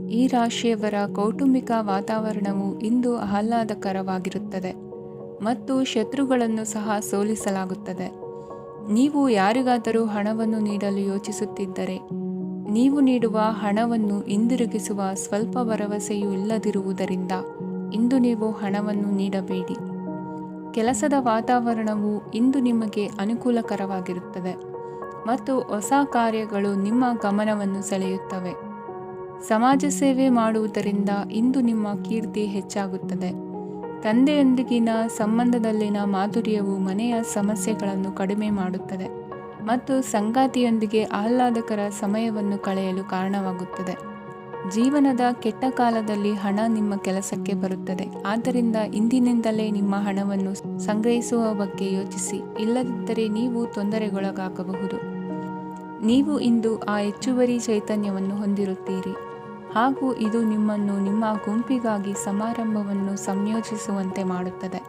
ಈ ರಾಶಿಯವರ ಕೌಟುಂಬಿಕ ವಾತಾವರಣವು ಇಂದು ಆಹ್ಲಾದಕರವಾಗಿರುತ್ತದೆ ಮತ್ತು ಶತ್ರುಗಳನ್ನು ಸಹ ಸೋಲಿಸಲಾಗುತ್ತದೆ. ನೀವು ಯಾರಿಗಾದರೂ ಹಣವನ್ನು ನೀಡಲು ಯೋಚಿಸುತ್ತಿದ್ದರೆ, ನೀವು ನೀಡುವ ಹಣವನ್ನು ಹಿಂದಿರುಗಿಸುವ ಸ್ವಲ್ಪ ಭರವಸೆಯೂ ಇಲ್ಲದಿರುವುದರಿಂದ ಇಂದು ನೀವು ಹಣವನ್ನು ನೀಡಬೇಡಿ. ಕೆಲಸದ ವಾತಾವರಣವು ಇಂದು ನಿಮಗೆ ಅನುಕೂಲಕರವಾಗಿರುತ್ತದೆ ಮತ್ತು ಹೊಸ ಕಾರ್ಯಗಳು ನಿಮ್ಮ ಗಮನವನ್ನು ಸೆಳೆಯುತ್ತವೆ. ಸಮಾಜ ಸೇವೆ ಮಾಡುವುದರಿಂದ ಇಂದು ನಿಮ್ಮ ಕೀರ್ತಿ ಹೆಚ್ಚಾಗುತ್ತದೆ. ತಂದೆಯೊಂದಿಗಿನ ಸಂಬಂಧದಲ್ಲಿನ ಮಾಧುರ್ಯವು ಮನೆಯ ಸಮಸ್ಯೆಗಳನ್ನು ಕಡಿಮೆ ಮಾಡುತ್ತದೆ ಮತ್ತು ಸಂಗಾತಿಯೊಂದಿಗೆ ಆಹ್ಲಾದಕರ ಸಮಯವನ್ನು ಕಳೆಯಲು ಕಾರಣವಾಗುತ್ತದೆ. ಜೀವನದ ಕೆಟ್ಟ ಕಾಲದಲ್ಲಿ ಹಣ ನಿಮ್ಮ ಕೆಲಸಕ್ಕೆ ಬರುತ್ತದೆ. ಆದ್ದರಿಂದ ಇಂದಿನಿಂದಲೇ ನಿಮ್ಮ ಹಣವನ್ನು ಸಂಗ್ರಹಿಸುವ ಬಗ್ಗೆ ಯೋಚಿಸಿ, ಇಲ್ಲದಿದ್ದರೆ ನೀವು ತೊಂದರೆಗೊಳಗಾಗಬಹುದು. ನೀವು ಇಂದು ಆ ಹೆಚ್ಚುವರಿ ಚೈತನ್ಯವನ್ನು ಹೊಂದಿರುತ್ತೀರಿ ಹಾಗೂ ಇದು ನಿಮ್ಮನ್ನು ನಿಮ್ಮ ಗುಂಪಿಗಾಗಿ ಸಮಾರಂಭವನ್ನು ಸಂಯೋಜಿಸುವಂತೆ ಮಾಡುತ್ತದೆ.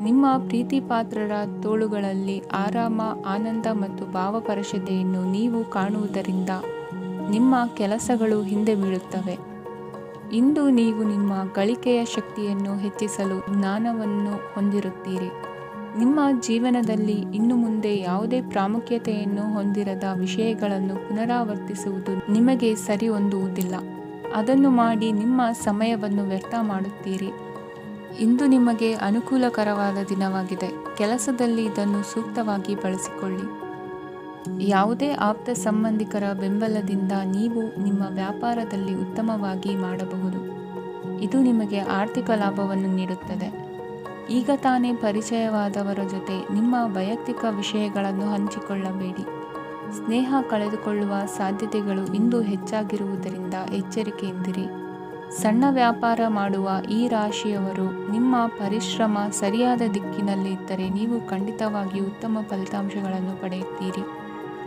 ನಿಮ್ಮ ಪ್ರೀತಿಪಾತ್ರರ ತೋಳುಗಳಲ್ಲಿ ಆರಾಮ, ಆನಂದ ಮತ್ತು ಭಾವಪರಶತೆಯನ್ನು ನೀವು ಕಾಣುವುದರಿಂದ ನಿಮ್ಮ ಕೆಲಸಗಳು ಹಿಂದೆ ಬೀಳುತ್ತವೆ. ಇಂದು ನೀವು ನಿಮ್ಮ ಗಳಿಕೆಯ ಶಕ್ತಿಯನ್ನು ಹೆಚ್ಚಿಸಲು ಜ್ಞಾನವನ್ನು ಹೊಂದಿರುತ್ತೀರಿ. ನಿಮ್ಮ ಜೀವನದಲ್ಲಿ ಇನ್ನು ಮುಂದೆ ಯಾವುದೇ ಪ್ರಾಮುಖ್ಯತೆಯನ್ನು ಹೊಂದಿರದ ವಿಷಯಗಳನ್ನು ಪುನರಾವರ್ತಿಸುವುದು ನಿಮಗೆ ಸರಿ ಹೊಂದುವುದಿಲ್ಲ. ಅದನ್ನು ಮಾಡಿ ನಿಮ್ಮ ಸಮಯವನ್ನು ವ್ಯರ್ಥ ಮಾಡುತ್ತೀರಿ. ಇಂದು ನಿಮಗೆ ಅನುಕೂಲಕರವಾದ ದಿನವಾಗಿದೆ. ಕೆಲಸದಲ್ಲಿ ಇದನ್ನು ಸೂಕ್ತವಾಗಿ ಬಳಸಿಕೊಳ್ಳಿ. ಯಾವುದೇ ಆಪ್ತ ಸಂಬಂಧಿಕರ ಬೆಂಬಲದಿಂದ ನೀವು ನಿಮ್ಮ ವ್ಯಾಪಾರದಲ್ಲಿ ಉತ್ತಮವಾಗಿ ಮಾಡಬಹುದು. ಇದು ನಿಮಗೆ ಆರ್ಥಿಕ ಲಾಭವನ್ನು ನೀಡುತ್ತದೆ. ಈಗ ತಾನೇ ಪರಿಚಯವಾದವರ ಜೊತೆ ನಿಮ್ಮ ವೈಯಕ್ತಿಕ ವಿಷಯಗಳನ್ನು ಹಂಚಿಕೊಳ್ಳಬೇಡಿ. ಸ್ನೇಹ ಕಳೆದುಕೊಳ್ಳುವ ಸಾಧ್ಯತೆಗಳು ಇಂದು ಹೆಚ್ಚಾಗಿರುವುದರಿಂದ ಎಚ್ಚರಿಕೆಯಿಂದಿರಿ. ಸಣ್ಣ ವ್ಯಾಪಾರ ಮಾಡುವ ಈ ರಾಶಿಯವರು ನಿಮ್ಮ ಪರಿಶ್ರಮ ಸರಿಯಾದ ದಿಕ್ಕಿನಲ್ಲಿ ಇದ್ದರೆ ನೀವು ಖಂಡಿತವಾಗಿಯೂ ಉತ್ತಮ ಫಲಿತಾಂಶಗಳನ್ನು ಪಡೆಯುತ್ತೀರಿ.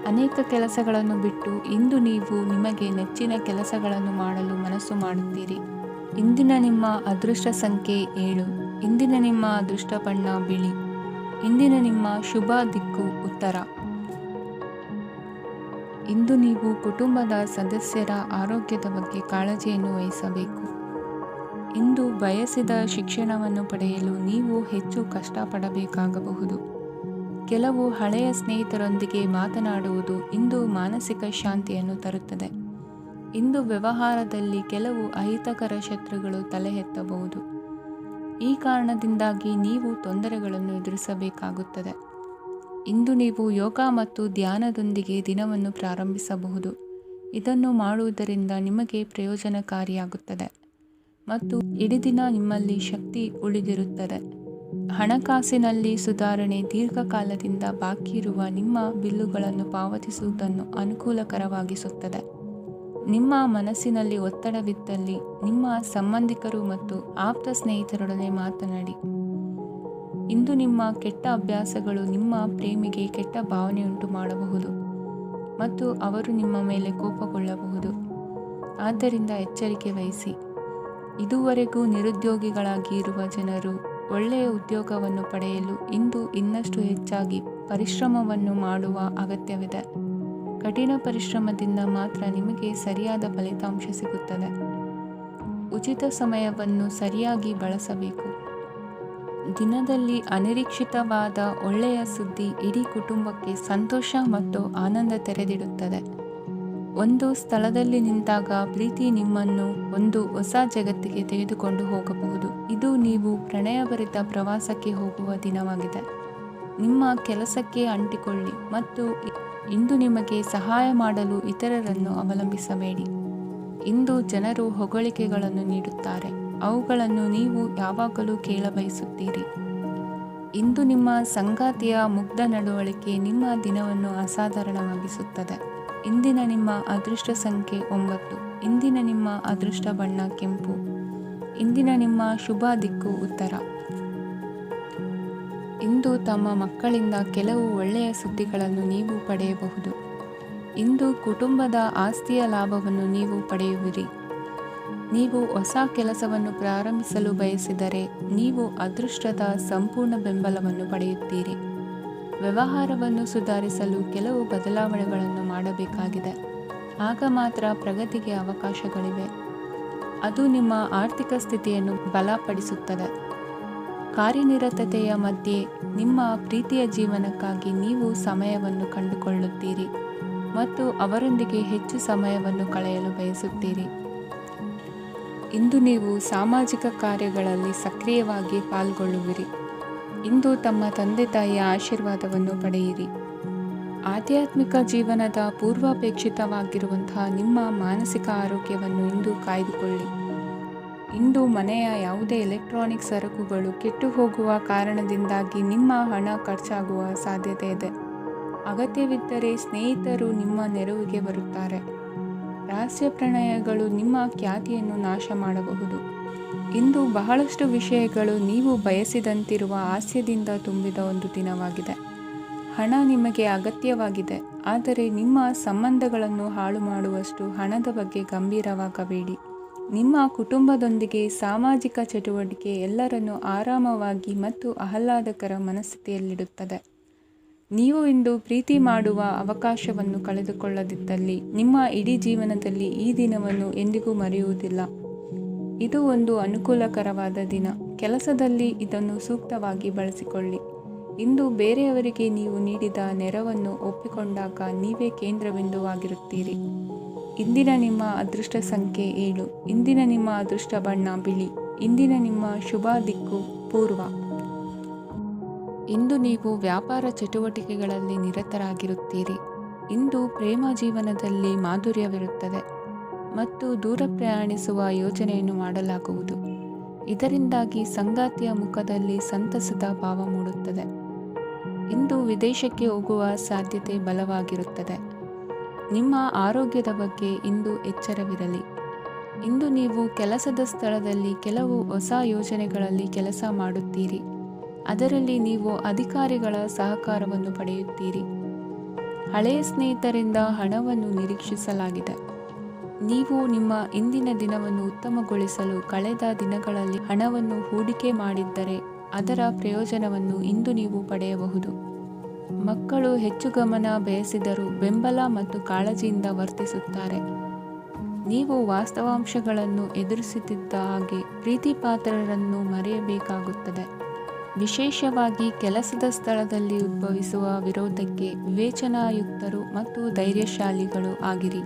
ಅನೇಕ ಕೆಲಸಗಳನ್ನು ಬಿಟ್ಟು ಇಂದು ನೀವು ನಿಮಗೆ ನೆಚ್ಚಿನ ಕೆಲಸಗಳನ್ನು ಮಾಡಲು ಮನಸ್ಸು ಮಾಡುತ್ತೀರಿ. ಇಂದಿನ ನಿಮ್ಮ ಅದೃಷ್ಟ ಸಂಖ್ಯೆ 7. ಇಂದಿನ ನಿಮ್ಮ ಅದೃಷ್ಟ ಬಣ್ಣ ಬಿಳಿ. ಇಂದಿನ ನಿಮ್ಮ ಶುಭ ದಿಕ್ಕು ಉತ್ತರ. ಇಂದು ನೀವು ಕುಟುಂಬದ ಸದಸ್ಯರ ಆರೋಗ್ಯದ ಬಗ್ಗೆ ಕಾಳಜಿಯನ್ನು ವಹಿಸಬೇಕು. ಇಂದು ಬಯಸಿದ ಶಿಕ್ಷಣವನ್ನು ಪಡೆಯಲು ನೀವು ಹೆಚ್ಚು ಕಷ್ಟಪಡಬೇಕಾಗಬಹುದು. ಕೆಲವು ಹಳೆಯ ಸ್ನೇಹಿತರೊಂದಿಗೆ ಮಾತನಾಡುವುದು ಇಂದು ಮಾನಸಿಕ ಶಾಂತಿಯನ್ನು ತರುತ್ತದೆ. ಇಂದು ವ್ಯವಹಾರದಲ್ಲಿ ಕೆಲವು ಅಹಿತಕರ ಶತ್ರುಗಳು ತಲೆ ಎತ್ತಬಹುದು. ಈ ಕಾರಣದಿಂದಾಗಿ ನೀವು ತೊಂದರೆಗಳನ್ನು ಎದುರಿಸಬೇಕಾಗುತ್ತದೆ. ಇಂದು ನೀವು ಯೋಗ ಮತ್ತು ಧ್ಯಾನದೊಂದಿಗೆ ದಿನವನ್ನು ಪ್ರಾರಂಭಿಸಬಹುದು. ಇದನ್ನು ಮಾಡುವುದರಿಂದ ನಿಮಗೆ ಪ್ರಯೋಜನಕಾರಿಯಾಗುತ್ತದೆ ಮತ್ತು ಇಡೀ ದಿನ ನಿಮ್ಮಲ್ಲಿ ಶಕ್ತಿ ಉಳಿದಿರುತ್ತದೆ. ಹಣಕಾಸಿನಲ್ಲಿ ಸುಧಾರಣೆ ದೀರ್ಘಕಾಲದಿಂದ ಬಾಕಿ ಇರುವ ನಿಮ್ಮ ಬಿಲ್ಲುಗಳನ್ನು ಪಾವತಿಸುವುದನ್ನು ಅನುಕೂಲಕರವಾಗಿಸುತ್ತದೆ. ನಿಮ್ಮ ಮನಸ್ಸಿನಲ್ಲಿ ಒತ್ತಡವಿದ್ದಲ್ಲಿ ನಿಮ್ಮ ಸಂಬಂಧಿಕರು ಮತ್ತು ಆಪ್ತ ಸ್ನೇಹಿತರೊಡನೆ ಮಾತನಾಡಿ. ಇಂದು ನಿಮ್ಮ ಕೆಟ್ಟ ಅಭ್ಯಾಸಗಳು ನಿಮ್ಮ ಪ್ರೇಮಿಗೆ ಕೆಟ್ಟ ಭಾವನೆಯುಂಟು ಮಾಡಬಹುದು ಮತ್ತು ಅವರು ನಿಮ್ಮ ಮೇಲೆ ಕೋಪಗೊಳ್ಳಬಹುದು. ಆದ್ದರಿಂದ ಎಚ್ಚರಿಕೆ ವಹಿಸಿ. ಇದುವರೆಗೂ ನಿರುದ್ಯೋಗಿಗಳಾಗಿ ಇರುವ ಜನರು ಒಳ್ಳೆಯ ಉದ್ಯೋಗವನ್ನು ಪಡೆಯಲು ಇಂದು ಇನ್ನಷ್ಟು ಹೆಚ್ಚಾಗಿ ಪರಿಶ್ರಮವನ್ನು ಮಾಡುವ ಅಗತ್ಯವಿದೆ. ಕಠಿಣ ಪರಿಶ್ರಮದಿಂದ ಮಾತ್ರ ನಿಮಗೆ ಸರಿಯಾದ ಫಲಿತಾಂಶ ಸಿಗುತ್ತದೆ. ಉಚಿತ ಸಮಯವನ್ನು ಸರಿಯಾಗಿ ಬಳಸಬೇಕು. ದಿನದಲ್ಲಿ ಅನಿರೀಕ್ಷಿತವಾದ ಒಳ್ಳೆಯ ಸುದ್ದಿ ಇಡೀ ಕುಟುಂಬಕ್ಕೆ ಸಂತೋಷ ಮತ್ತು ಆನಂದ ತೆರೆದಿಡುತ್ತದೆ. ಒಂದು ಸ್ಥಳದಲ್ಲಿ ನಿಂತಾಗ ಪ್ರೀತಿ ನಿಮ್ಮನ್ನು ಒಂದು ಹೊಸ ಜಗತ್ತಿಗೆ ತೆಗೆದುಕೊಂಡು ಹೋಗಬಹುದು. ಇದು ನೀವು ಪ್ರಣಯಭರಿತ ಪ್ರವಾಸಕ್ಕೆ ಹೋಗುವ ದಿನವಾಗಿದೆ. ನಿಮ್ಮ ಕೆಲಸಕ್ಕೆ ಅಂಟಿಕೊಳ್ಳಿ ಮತ್ತು ಇಂದು ನಿಮಗೆ ಸಹಾಯ ಮಾಡಲು ಇತರರನ್ನು ಅವಲಂಬಿಸಬೇಡಿ. ಇಂದು ಜನರು ಹೊಗಳಿಕೆಗಳನ್ನು ನೀಡುತ್ತಾರೆ. ಅವುಗಳನ್ನು ನೀವು ಯಾವಾಗಲೂ ಕೇಳಬಯಸುತ್ತೀರಿ. ಇಂದು ನಿಮ್ಮ ಸಂಗಾತಿಯ ಮುಗ್ಧ ನಡವಳಿಕೆ ನಿಮ್ಮ ದಿನವನ್ನು ಅಸಾಧಾರಣವಾಗಿಸುತ್ತದೆ. ಇಂದಿನ ನಿಮ್ಮ ಅದೃಷ್ಟ ಸಂಖ್ಯೆ 9. ಇಂದಿನ ನಿಮ್ಮ ಅದೃಷ್ಟ ಬಣ್ಣ ಕೆಂಪು. ಇಂದಿನ ನಿಮ್ಮ ಶುಭ ದಿಕ್ಕು ಉತ್ತರ. ಇಂದು ತಮ್ಮ ಮಕ್ಕಳಿಂದ ಕೆಲವು ಒಳ್ಳೆಯ ಸುದ್ದಿಗಳನ್ನು ನೀವು ಪಡೆಯಬಹುದು. ಇಂದು ಕುಟುಂಬದ ಆಸ್ತಿಯ ಲಾಭವನ್ನು ನೀವು ಪಡೆಯುವಿರಿ. ನೀವು ಹೊಸ ಕೆಲಸವನ್ನು ಪ್ರಾರಂಭಿಸಲು ಬಯಸಿದರೆ ನೀವು ಅದೃಷ್ಟದ ಸಂಪೂರ್ಣ ಬೆಂಬಲವನ್ನು ಪಡೆಯುತ್ತೀರಿ. ವ್ಯವಹಾರವನ್ನು ಸುಧಾರಿಸಲು ಕೆಲವು ಬದಲಾವಣೆಗಳನ್ನು ಮಾಡಬೇಕಾಗಿದೆ. ಆಗ ಮಾತ್ರ ಪ್ರಗತಿಗೆ ಅವಕಾಶಗಳಿವೆ. ಅದು ನಿಮ್ಮ ಆರ್ಥಿಕ ಸ್ಥಿತಿಯನ್ನು ಬಲಪಡಿಸುತ್ತದೆ. ಕಾರ್ಯನಿರತತೆಯ ಮಧ್ಯೆ ನಿಮ್ಮ ಪ್ರೀತಿಯ ಜೀವನಕ್ಕಾಗಿ ನೀವು ಸಮಯವನ್ನು ಕಂಡುಕೊಳ್ಳುತ್ತೀರಿ ಮತ್ತು ಅವರೊಂದಿಗೆ ಹೆಚ್ಚು ಸಮಯವನ್ನು ಕಳೆಯಲು ಬಯಸುತ್ತೀರಿ. ಇಂದು ನೀವು ಸಾಮಾಜಿಕ ಕಾರ್ಯಗಳಲ್ಲಿ ಸಕ್ರಿಯವಾಗಿ ಪಾಲ್ಗೊಳ್ಳುವಿರಿ. ಇಂದು ತಮ್ಮ ತಂದೆ ತಾಯಿಯ ಆಶೀರ್ವಾದವನ್ನು ಪಡೆಯಿರಿ. ಆಧ್ಯಾತ್ಮಿಕ ಜೀವನದ ಪೂರ್ವಾಪೇಕ್ಷಿತವಾಗಿರುವಂತಹ ನಿಮ್ಮ ಮಾನಸಿಕ ಆರೋಗ್ಯವನ್ನು ಇಂದು ಕಾಯ್ದುಕೊಳ್ಳಿ. ಇಂದು ಮನೆಯ ಯಾವುದೇ ಎಲೆಕ್ಟ್ರಾನಿಕ್ ಸರಕುಗಳು ಕೆಟ್ಟು ಹೋಗುವ ಕಾರಣದಿಂದಾಗಿ ನಿಮ್ಮ ಹಣ ಖರ್ಚಾಗುವ ಸಾಧ್ಯತೆ ಇದೆ. ಅಗತ್ಯವಿದ್ದರೆ ಸ್ನೇಹಿತರು ನಿಮ್ಮ ನೆರವಿಗೆ ಬರುತ್ತಾರೆ. ರಹಸ್ಯ ಪ್ರಣಯಗಳು ನಿಮ್ಮ ಖ್ಯಾತಿಯನ್ನು ನಾಶ ಮಾಡಬಹುದು. ಇಂದು ಬಹಳಷ್ಟು ವಿಷಯಗಳು ನೀವು ಬಯಸಿದಂತಿರುವ ಹಾಸ್ಯದಿಂದ ತುಂಬಿದ ಒಂದು ದಿನವಾಗಿದೆ. ಹಣ ನಿಮಗೆ ಅಗತ್ಯವಾಗಿದೆ, ಆದರೆ ನಿಮ್ಮ ಸಂಬಂಧಗಳನ್ನು ಹಾಳು ಮಾಡುವಷ್ಟು ಹಣದ ಬಗ್ಗೆ ಗಂಭೀರವಾಗಬೇಡಿ. ನಿಮ್ಮ ಕುಟುಂಬದೊಂದಿಗೆ ಸಾಮಾಜಿಕ ಚಟುವಟಿಕೆ ಎಲ್ಲರನ್ನೂ ಆರಾಮವಾಗಿ ಮತ್ತು ಆಹ್ಲಾದಕರ ಮನಸ್ಥಿತಿಯಲ್ಲಿಡುತ್ತದೆ. ನೀವು ಇಂದು ಪ್ರೀತಿ ಮಾಡುವ ಅವಕಾಶವನ್ನು ಕಳೆದುಕೊಳ್ಳದಿದ್ದಲ್ಲಿ ನಿಮ್ಮ ಇಡೀ ಜೀವನದಲ್ಲಿ ಈ ದಿನವನ್ನು ಎಂದಿಗೂ ಮರೆಯುವುದಿಲ್ಲ. ಇದು ಒಂದು ಅನುಕೂಲಕರವಾದ ದಿನ. ಕೆಲಸದಲ್ಲಿ ಇದನ್ನು ಸೂಕ್ತವಾಗಿ ಬಳಸಿಕೊಳ್ಳಿ. ಇಂದು ಬೇರೆಯವರಿಗೆ ನೀವು ನೀಡಿದ ನೆರವನ್ನು ಒಪ್ಪಿಕೊಂಡಾಗ ನೀವೇ ಕೇಂದ್ರಬಿಂದುವಾಗಿರುತ್ತೀರಿ. ಇಂದಿನ ನಿಮ್ಮ ಅದೃಷ್ಟ ಸಂಖ್ಯೆ 7. ಇಂದಿನ ನಿಮ್ಮ ಅದೃಷ್ಟ ಬಣ್ಣ ಬಿಳಿ. ಇಂದಿನ ನಿಮ್ಮ ಶುಭ ದಿಕ್ಕು ಪೂರ್ವ. ಇಂದು ನೀವು ವ್ಯಾಪಾರ ಚಟುವಟಿಕೆಗಳಲ್ಲಿ ನಿರತರಾಗಿರುತ್ತೀರಿ. ಇಂದು ಪ್ರೇಮ ಜೀವನದಲ್ಲಿ ಮಾಧುರ್ಯವಿರುತ್ತದೆ ಮತ್ತು ದೂರ ಪ್ರಯಾಣಿಸುವ ಯೋಜನೆಯನ್ನು ಮಾಡಲಾಗುವುದು. ಇದರಿಂದಾಗಿ ಸಂಗಾತಿಯ ಮುಖದಲ್ಲಿ ಸಂತಸದ ಭಾವ ಮೂಡುತ್ತದೆ. ಇಂದು ವಿದೇಶಕ್ಕೆ ಹೋಗುವ ಸಾಧ್ಯತೆ ಬಲವಾಗಿರುತ್ತದೆ. ನಿಮ್ಮ ಆರೋಗ್ಯದ ಬಗ್ಗೆ ಇಂದು ಎಚ್ಚರವಿರಲಿ. ಇಂದು ನೀವು ಕೆಲಸದ ಸ್ಥಳದಲ್ಲಿ ಕೆಲವು ಹೊಸ ಯೋಜನೆಗಳಲ್ಲಿ ಕೆಲಸ ಮಾಡುತ್ತೀರಿ. ಅದರಲ್ಲಿ ನೀವು ಅಧಿಕಾರಿಗಳ ಸಹಕಾರವನ್ನು ಪಡೆಯುತ್ತೀರಿ. ಹಳೆಯ ಸ್ನೇಹಿತರಿಂದ ಹಣವನ್ನು ನಿರೀಕ್ಷಿಸಲಾಗಿದೆ. ನೀವು ನಿಮ್ಮ ಇಂದಿನ ದಿನವನ್ನು ಉತ್ತಮಗೊಳಿಸಲು ಕಳೆದ ದಿನಗಳಲ್ಲಿ ಹಣವನ್ನು ಹೂಡಿಕೆ ಮಾಡಿದ್ದರೆ ಅದರ ಪ್ರಯೋಜನವನ್ನು ಇಂದು ನೀವು ಪಡೆಯಬಹುದು. ಮಕ್ಕಳು ಹೆಚ್ಚು ಗಮನ ಬಯಸಿದರೂ ಬೆಂಬಲ ಮತ್ತು ಕಾಳಜಿಯಿಂದ ವರ್ತಿಸುತ್ತಾರೆ. ನೀವು ವಾಸ್ತವಾಂಶಗಳನ್ನು ಎದುರಿಸುತ್ತಿದ್ದ ಹಾಗೆ ಪ್ರೀತಿಪಾತ್ರರನ್ನು ಮರೆಯಬೇಕಾಗುತ್ತದೆ. ವಿಶೇಷವಾಗಿ ಕೆಲಸದ ಸ್ಥಳದಲ್ಲಿ ಉದ್ಭವಿಸುವ ವಿರೋಧಕ್ಕೆ ವಿವೇಚನಾಯುಕ್ತರು ಮತ್ತು ಧೈರ್ಯಶಾಲಿಗಳು ಆಗಿರಿ.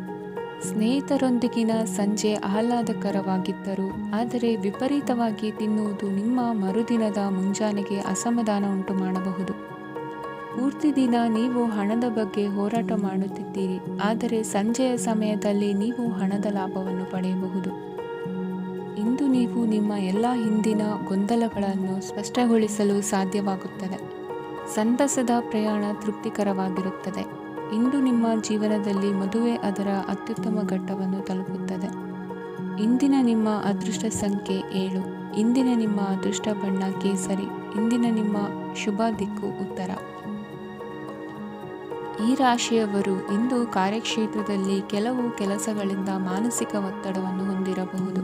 ಸ್ನೇಹಿತರೊಂದಿಗಿನ ಸಂಜೆ ಆಹ್ಲಾದಕರವಾಗಿದ್ದರೂ ಆದರೆ ವಿಪರೀತವಾಗಿ ತಿನ್ನುವುದು ನಿಮ್ಮ ಮರುದಿನದ ಮುಂಜಾನೆಗೆ ಅಸಮಾಧಾನ ಉಂಟು ಮಾಡಬಹುದು. ಪೂರ್ತಿ ದಿನ ನೀವು ಹಣದ ಬಗ್ಗೆ ಹೋರಾಟ ಮಾಡುತ್ತಿದ್ದೀರಿ, ಆದರೆ ಸಂಜೆಯ ಸಮಯದಲ್ಲಿ ನೀವು ಹಣದ ಲಾಭವನ್ನು ಪಡೆಯಬಹುದು. ಇಂದು ನೀವು ನಿಮ್ಮ ಎಲ್ಲ ಹಿಂದಿನ ಗೊಂದಲಗಳನ್ನು ಸ್ಪಷ್ಟಗೊಳಿಸಲು ಸಾಧ್ಯವಾಗುತ್ತದೆ. ಸಂತಸದ ಪ್ರಯಾಣ ತೃಪ್ತಿಕರವಾಗಿರುತ್ತದೆ. ಇಂದು ನಿಮ್ಮ ಜೀವನದಲ್ಲಿ ಮದುವೆ ಅದರ ಅತ್ಯುತ್ತಮ ಘಟ್ಟವನ್ನು ತಲುಪುತ್ತದೆ. ಇಂದಿನ ನಿಮ್ಮ ಅದೃಷ್ಟ ಸಂಖ್ಯೆ 7. ಇಂದಿನ ನಿಮ್ಮ ಅದೃಷ್ಟ ಬಣ್ಣ ಕೇಸರಿ. ಇಂದಿನ ನಿಮ್ಮ ಶುಭ ದಿಕ್ಕು ಉತ್ತರ. ಈ ರಾಶಿಯವರು ಇಂದು ಕಾರ್ಯಕ್ಷೇತ್ರದಲ್ಲಿ ಕೆಲವು ಕೆಲಸಗಳಿಂದ ಮಾನಸಿಕ ಒತ್ತಡವನ್ನು ಹೊಂದಿರಬಹುದು.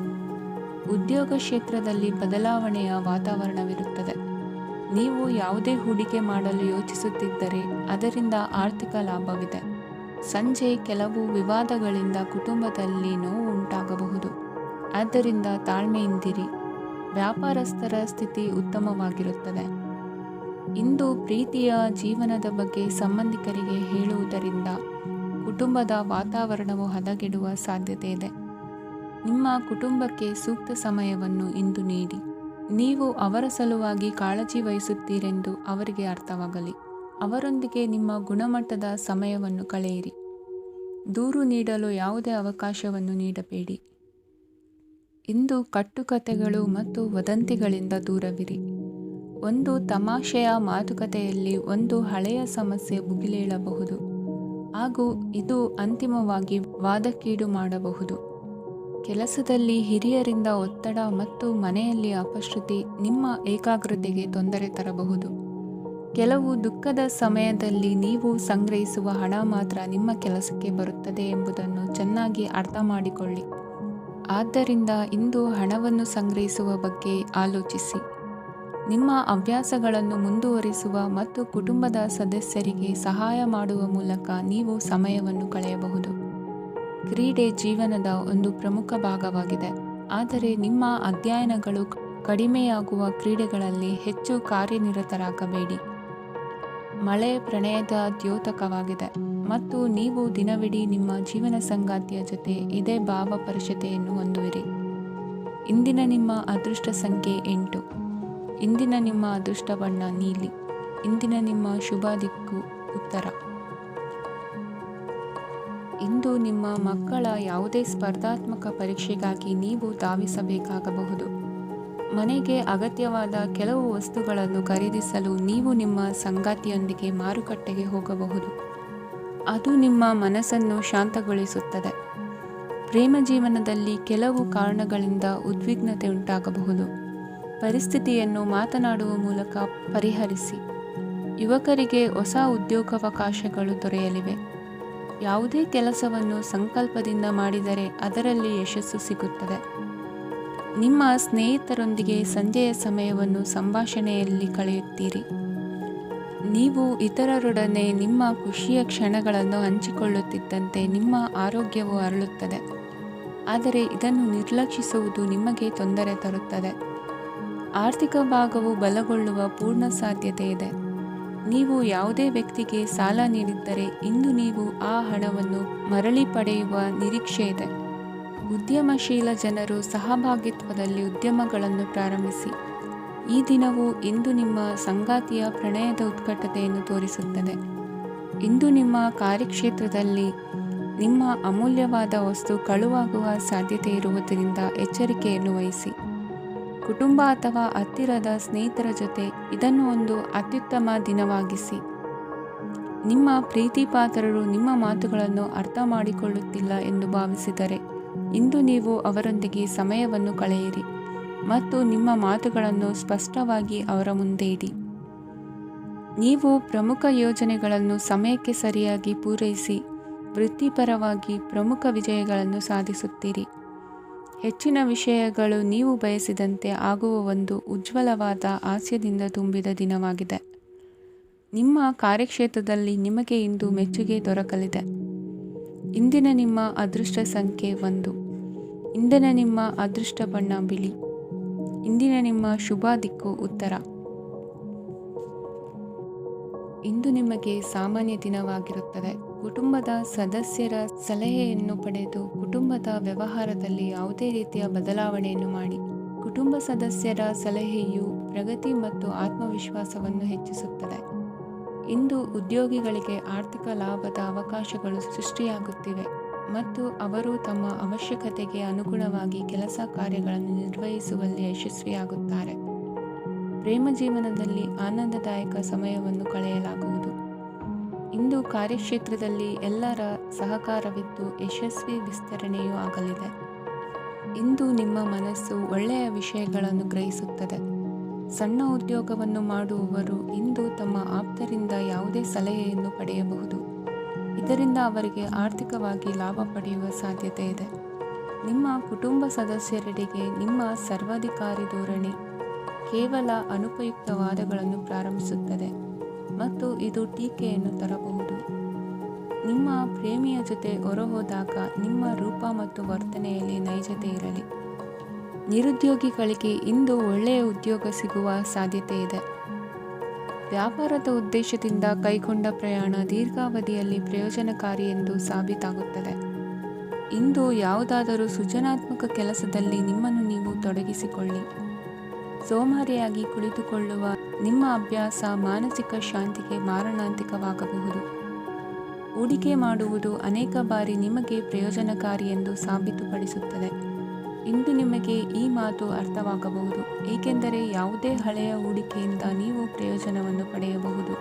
ಉದ್ಯೋಗ ಕ್ಷೇತ್ರದಲ್ಲಿ ಬದಲಾವಣೆಯ ವಾತಾವರಣವಿರುತ್ತದೆ. ನೀವು ಯಾವುದೇ ಹೂಡಿಕೆ ಮಾಡಲು ಯೋಚಿಸುತ್ತಿದ್ದರೆ ಅದರಿಂದ ಆರ್ಥಿಕ ಲಾಭವಿದೆ. ಸಂಜೆ ಕೆಲವು ವಿವಾದಗಳಿಂದ ಕುಟುಂಬದಲ್ಲಿ ನೋವು ಉಂಟಾಗಬಹುದು. ಆದ್ದರಿಂದ ತಾಳ್ಮೆಯಿಂದಿರಿ. ವ್ಯಾಪಾರಸ್ಥರ ಸ್ಥಿತಿ ಉತ್ತಮವಾಗಿರುತ್ತದೆ. ಇಂದು ಪ್ರೀತಿಯ ಜೀವನದ ಬಗ್ಗೆ ಸಂಬಂಧಿಕರಿಗೆ ಹೇಳುವುದರಿಂದ ಕುಟುಂಬದ ವಾತಾವರಣವು ಹದಗೆಡುವ ಸಾಧ್ಯತೆ ಇದೆ. ನಿಮ್ಮ ಕುಟುಂಬಕ್ಕೆ ಸೂಕ್ತ ಸಮಯವನ್ನು ಇಂದು ನೀಡಿ. ನೀವು ಅವರ ಸಲುವಾಗಿ ಕಾಳಜಿ ವಹಿಸುತ್ತೀರೆಂದು ಅವರಿಗೆ ಅರ್ಥವಾಗಲಿ. ಅವರೊಂದಿಗೆ ನಿಮ್ಮ ಗುಣಮಟ್ಟದ ಸಮಯವನ್ನು ಕಳೆಯಿರಿ. ದೂರು ನೀಡಲು ಯಾವುದೇ ಅವಕಾಶವನ್ನು ನೀಡಬೇಡಿ. ಇಂದು ಕಟ್ಟುಕತೆಗಳು ಮತ್ತು ವದಂತಿಗಳಿಂದ ದೂರವಿರಿ. ಒಂದು ತಮಾಷೆಯ ಮಾತುಕತೆಯಲ್ಲಿ ಒಂದು ಹಳೆಯ ಸಮಸ್ಯೆ ಭುಗಿಲೇಳಬಹುದು ಹಾಗೂ ಇದು ಅಂತಿಮವಾಗಿ ವಾದಕ್ಕೀಡು ಮಾಡಬಹುದು. ಕೆಲಸದಲ್ಲಿ ಹಿರಿಯರಿಂದ ಒತ್ತಡ ಮತ್ತು ಮನೆಯಲ್ಲಿ ಅಪಶ್ರುತಿ ನಿಮ್ಮ ಏಕಾಗ್ರತೆಗೆ ತೊಂದರೆ ತರಬಹುದು. ಕೆಲವು ದುಃಖದ ಸಮಯದಲ್ಲಿ ನೀವು ಸಂಗ್ರಹಿಸುವ ಹಣ ಮಾತ್ರ ನಿಮ್ಮ ಕೆಲಸಕ್ಕೆ ಬರುತ್ತದೆ ಎಂಬುದನ್ನು ಚೆನ್ನಾಗಿ ಅರ್ಥ ಮಾಡಿಕೊಳ್ಳಿ. ಆದ್ದರಿಂದ ಇಂದು ಹಣವನ್ನು ಸಂಗ್ರಹಿಸುವ ಬಗ್ಗೆ ಆಲೋಚಿಸಿ. ನಿಮ್ಮ ಹವ್ಯಾಸಗಳನ್ನು ಮುಂದುವರಿಸುವ ಮತ್ತು ಕುಟುಂಬದ ಸದಸ್ಯರಿಗೆ ಸಹಾಯ ಮಾಡುವ ಮೂಲಕ ನೀವು ಸಮಯವನ್ನು ಕಳೆಯಬಹುದು. ಕ್ರೀಡೆ ಜೀವನದ ಒಂದು ಪ್ರಮುಖ ಭಾಗವಾಗಿದೆ. ಆದರೆ ನಿಮ್ಮ ಅಧ್ಯಯನಗಳು ಕಡಿಮೆಯಾಗುವ ಕ್ರೀಡೆಗಳಲ್ಲಿ ಹೆಚ್ಚು ಕಾರ್ಯನಿರತರಾಗಬೇಡಿ. ಮಳೆ ಪ್ರಣಯದ ದ್ಯೋತಕವಾಗಿದೆ ಮತ್ತು ನೀವು ದಿನವಿಡೀ ನಿಮ್ಮ ಜೀವನ ಸಂಗಾತಿಯ ಜೊತೆ ಇದೇ ಭಾವಪರಿಷತೆಯನ್ನು ಹೊಂದುವಿರಿ. ಇಂದಿನ ನಿಮ್ಮ ಅದೃಷ್ಟ ಸಂಖ್ಯೆ 8. ಇಂದಿನ ನಿಮ್ಮ ಅದೃಷ್ಟ ಬಣ್ಣ ನೀಲಿ. ಇಂದಿನ ನಿಮ್ಮ ಶುಭ ದಿಕ್ಕು ಉತ್ತರ. ಇಂದು ನಿಮ್ಮ ಮಕ್ಕಳ ಯಾವುದೇ ಸ್ಪರ್ಧಾತ್ಮಕ ಪರೀಕ್ಷೆಗಾಗಿ ನೀವು ಧಾವಿಸಬೇಕಾಗಬಹುದು. ಮನೆಗೆ ಅಗತ್ಯವಾದ ಕೆಲವು ವಸ್ತುಗಳನ್ನು ಖರೀದಿಸಲು ನೀವು ನಿಮ್ಮ ಸಂಗಾತಿಯೊಂದಿಗೆ ಮಾರುಕಟ್ಟೆಗೆ ಹೋಗಬಹುದು. ಅದು ನಿಮ್ಮ ಮನಸ್ಸನ್ನು ಶಾಂತಗೊಳಿಸುತ್ತದೆ. ಪ್ರೇಮ ಜೀವನದಲ್ಲಿ ಕೆಲವು ಕಾರಣಗಳಿಂದ ಉದ್ವಿಗ್ನತೆ ಉಂಟಾಗಬಹುದು. ಪರಿಸ್ಥಿತಿಯನ್ನು ಮಾತನಾಡುವ ಮೂಲಕ ಪರಿಹರಿಸಿ. ಯುವಕರಿಗೆ ಹೊಸ ಉದ್ಯೋಗಾವಕಾಶಗಳು ದೊರೆಯಲಿವೆ. ಯಾವುದೇ ಕೆಲಸವನ್ನು ಸಂಕಲ್ಪದಿಂದ ಮಾಡಿದರೆ ಅದರಲ್ಲಿ ಯಶಸ್ಸು ಸಿಗುತ್ತದೆ. ನಿಮ್ಮ ಸ್ನೇಹಿತರೊಂದಿಗೆ ಸಂಜೆಯ ಸಮಯವನ್ನು ಸಂಭಾಷಣೆಯಲ್ಲಿ ಕಳೆಯುತ್ತೀರಿ. ನೀವು ಇತರರೊಡನೆ ನಿಮ್ಮ ಖುಷಿಯ ಕ್ಷಣಗಳನ್ನು ಹಂಚಿಕೊಳ್ಳುತ್ತಿದ್ದಂತೆ ನಿಮ್ಮ ಆರೋಗ್ಯವು ಅರಳುತ್ತದೆ. ಆದರೆ ಇದನ್ನು ನಿರ್ಲಕ್ಷಿಸುವುದು ನಿಮಗೆ ತೊಂದರೆ ತರುತ್ತದೆ. ಆರ್ಥಿಕ ಭಾಗವು ಬಲಗೊಳ್ಳುವ ಪೂರ್ಣ ಸಾಧ್ಯತೆ ಇದೆ. ನೀವು ಯಾವುದೇ ವ್ಯಕ್ತಿಗೆ ಸಾಲ ನೀಡಿದ್ದರೆ ಇಂದು ನೀವು ಆ ಹಣವನ್ನು ಮರಳಿ ಪಡೆಯುವ ನಿರೀಕ್ಷೆ ಇದೆ. ಉದ್ಯಮಶೀಲ ಜನರು ಸಹಭಾಗಿತ್ವದಲ್ಲಿ ಉದ್ಯಮಗಳನ್ನು ಪ್ರಾರಂಭಿಸಿ. ಈ ದಿನವು ಇಂದು ನಿಮ್ಮ ಸಂಗಾತಿಯ ಪ್ರಣಯದ ಉತ್ಕಟತೆಯನ್ನು ತೋರಿಸುತ್ತದೆ. ಇಂದು ನಿಮ್ಮ ಕಾರ್ಯಕ್ಷೇತ್ರದಲ್ಲಿ ನಿಮ್ಮ ಅಮೂಲ್ಯವಾದ ವಸ್ತು ಕಳುವಾಗುವ ಸಾಧ್ಯತೆ ಇರುವುದರಿಂದ ಎಚ್ಚರಿಕೆಯನ್ನು ವಹಿಸಿ. ಕುಟುಂಬ ಅಥವಾ ಹತ್ತಿರದ ಸ್ನೇಹಿತರ ಜೊತೆ ಇದನ್ನು ಒಂದು ಅತ್ಯುತ್ತಮ ದಿನವಾಗಿಸಿ. ನಿಮ್ಮ ಪ್ರೀತಿಪಾತ್ರರು ನಿಮ್ಮ ಮಾತುಗಳನ್ನು ಅರ್ಥ ಮಾಡಿಕೊಳ್ಳುತ್ತಿಲ್ಲ ಎಂದು ಭಾವಿಸಿದರೆ ಇಂದು ನೀವು ಅವರೊಂದಿಗೆ ಸಮಯವನ್ನು ಕಳೆಯಿರಿ ಮತ್ತು ನಿಮ್ಮ ಮಾತುಗಳನ್ನು ಸ್ಪಷ್ಟವಾಗಿ ಅವರ ಮುಂದೆ ಇಡಿ. ನೀವು ಪ್ರಮುಖ ಯೋಜನೆಗಳನ್ನು ಸಮಯಕ್ಕೆ ಸರಿಯಾಗಿ ಪೂರೈಸಿ ವೃತ್ತಿಪರವಾಗಿ ಪ್ರಮುಖ ವಿಜಯಗಳನ್ನು ಸಾಧಿಸುತ್ತೀರಿ. ಹೆಚ್ಚಿನ ವಿಷಯಗಳು ನೀವು ಬಯಸಿದಂತೆ ಆಗುವ ಒಂದು ಉಜ್ವಲವಾದ ಹಾಸ್ಯದಿಂದ ತುಂಬಿದ ದಿನವಾಗಿದೆ. ನಿಮ್ಮ ಕಾರ್ಯಕ್ಷೇತ್ರದಲ್ಲಿ ನಿಮಗೆ ಇಂದು ಮೆಚ್ಚುಗೆ ದೊರಕಲಿದೆ. ಇಂದಿನ ನಿಮ್ಮ ಅದೃಷ್ಟ ಸಂಖ್ಯೆ 1. ಇಂದಿನ ನಿಮ್ಮ ಅದೃಷ್ಟ ಬಣ್ಣ ಬಿಳಿ. ಇಂದಿನ ನಿಮ್ಮ ಶುಭ ದಿಕ್ಕು ಉತ್ತರ. ಇಂದು ನಿಮಗೆ ಸಾಮಾನ್ಯ ದಿನವಾಗಿರುತ್ತದೆ. ಕುಟುಂಬದ ಸದಸ್ಯರ ಸಲಹೆಯನ್ನು ಪಡೆದು ಕುಟುಂಬದ ವ್ಯವಹಾರದಲ್ಲಿ ಯಾವುದೇ ರೀತಿಯ ಬದಲಾವಣೆಯನ್ನು ಮಾಡಿ. ಕುಟುಂಬ ಸದಸ್ಯರ ಸಲಹೆಯು ಪ್ರಗತಿ ಮತ್ತು ಆತ್ಮವಿಶ್ವಾಸವನ್ನು ಹೆಚ್ಚಿಸುತ್ತದೆ. ಇಂದು ಉದ್ಯೋಗಿಗಳಿಗೆ ಆರ್ಥಿಕ ಲಾಭದ ಅವಕಾಶಗಳು ಸೃಷ್ಟಿಯಾಗುತ್ತಿವೆ ಮತ್ತು ಅವರು ತಮ್ಮ ಅವಶ್ಯಕತೆಗೆ ಅನುಗುಣವಾಗಿ ಕೆಲಸ ಕಾರ್ಯಗಳನ್ನು ನಿರ್ವಹಿಸುವಲ್ಲಿ ಯಶಸ್ವಿಯಾಗುತ್ತಾರೆ. ಪ್ರೇಮ ಜೀವನದಲ್ಲಿ ಆನಂದದಾಯಕ ಸಮಯವನ್ನು ಕಳೆಯಲಾಗುವುದು. ಇಂದು ಕಾರ್ಯಕ್ಷೇತ್ರದಲ್ಲಿ ಎಲ್ಲರ ಸಹಕಾರವಿದ್ದು ಯಶಸ್ವಿ ವಿಸ್ತರಣೆಯೂ ಆಗಲಿದೆ. ಇಂದು ನಿಮ್ಮ ಮನಸ್ಸು ಒಳ್ಳೆಯ ವಿಷಯಗಳನ್ನು ಗ್ರಹಿಸುತ್ತದೆ. ಸಣ್ಣ ಉದ್ಯೋಗವನ್ನು ಮಾಡುವವರು ಇಂದು ತಮ್ಮ ಆಪ್ತರಿಂದ ಯಾವುದೇ ಸಲಹೆಯನ್ನು ಪಡೆಯಬಹುದು. ಇದರಿಂದ ಅವರಿಗೆ ಆರ್ಥಿಕವಾಗಿ ಲಾಭ ಪಡೆಯುವ ಸಾಧ್ಯತೆ ಇದೆ. ನಿಮ್ಮ ಕುಟುಂಬ ಸದಸ್ಯರೆಡೆಗೆ ನಿಮ್ಮ ಸರ್ವಾಧಿಕಾರಿ ಧೋರಣೆ ಕೇವಲ ಅನುಪಯುಕ್ತ ವಾದಗಳನ್ನು ಪ್ರಾರಂಭಿಸುತ್ತದೆ ಮತ್ತು ಇದು ಟೀಕೆಯನ್ನು ತರಬಹುದು. ನಿಮ್ಮ ಪ್ರೇಮಿಯ ಜೊತೆ ಹೊರಹೋದಾಗ ನಿಮ್ಮ ರೂಪ ಮತ್ತು ವರ್ತನೆಯಲ್ಲಿ ನೈಜತೆ ಇರಲಿ. ನಿರುದ್ಯೋಗಿಗಳಿಗೆ ಇಂದು ಒಳ್ಳೆಯ ಉದ್ಯೋಗ ಸಿಗುವ ಸಾಧ್ಯತೆ ಇದೆ. ವ್ಯಾಪಾರದ ಉದ್ದೇಶದಿಂದ ಕೈಗೊಂಡ ಪ್ರಯಾಣ ದೀರ್ಘಾವಧಿಯಲ್ಲಿ ಪ್ರಯೋಜನಕಾರಿ ಎಂದು ಸಾಬೀತಾಗುತ್ತದೆ. ಇಂದು ಯಾವುದಾದರೂ ಸೃಜನಾತ್ಮಕ ಕೆಲಸದಲ್ಲಿ ನಿಮ್ಮನ್ನು ನೀವು ತೊಡಗಿಸಿಕೊಳ್ಳಿ. ಸೋಮಾರಿಯಾಗಿ ಕುಳಿತುಕೊಳ್ಳುವ ನಿಮ್ಮ ಅಭ್ಯಾಸ ಮಾನಸಿಕ ಶಾಂತಿಗೆ ಮಾರಣಾಂತಿಕವಾಗಬಹುದು. ಹೂಡಿಕೆ ಮಾಡುವುದು ಅನೇಕ ಬಾರಿ ನಿಮಗೆ ಪ್ರಯೋಜನಕಾರಿ ಎಂದು ಸಾಬೀತುಪಡಿಸುತ್ತದೆ. ಇಂದು ನಿಮಗೆ ಈ ಮಾತು ಅರ್ಥವಾಗಬಹುದು, ಏಕೆಂದರೆ ಯಾವುದೇ ಹಳೆಯ ಹೂಡಿಕೆಯಿಂದ ನೀವು ಪ್ರಯೋಜನವನ್ನು ಪಡೆಯಬಹುದು.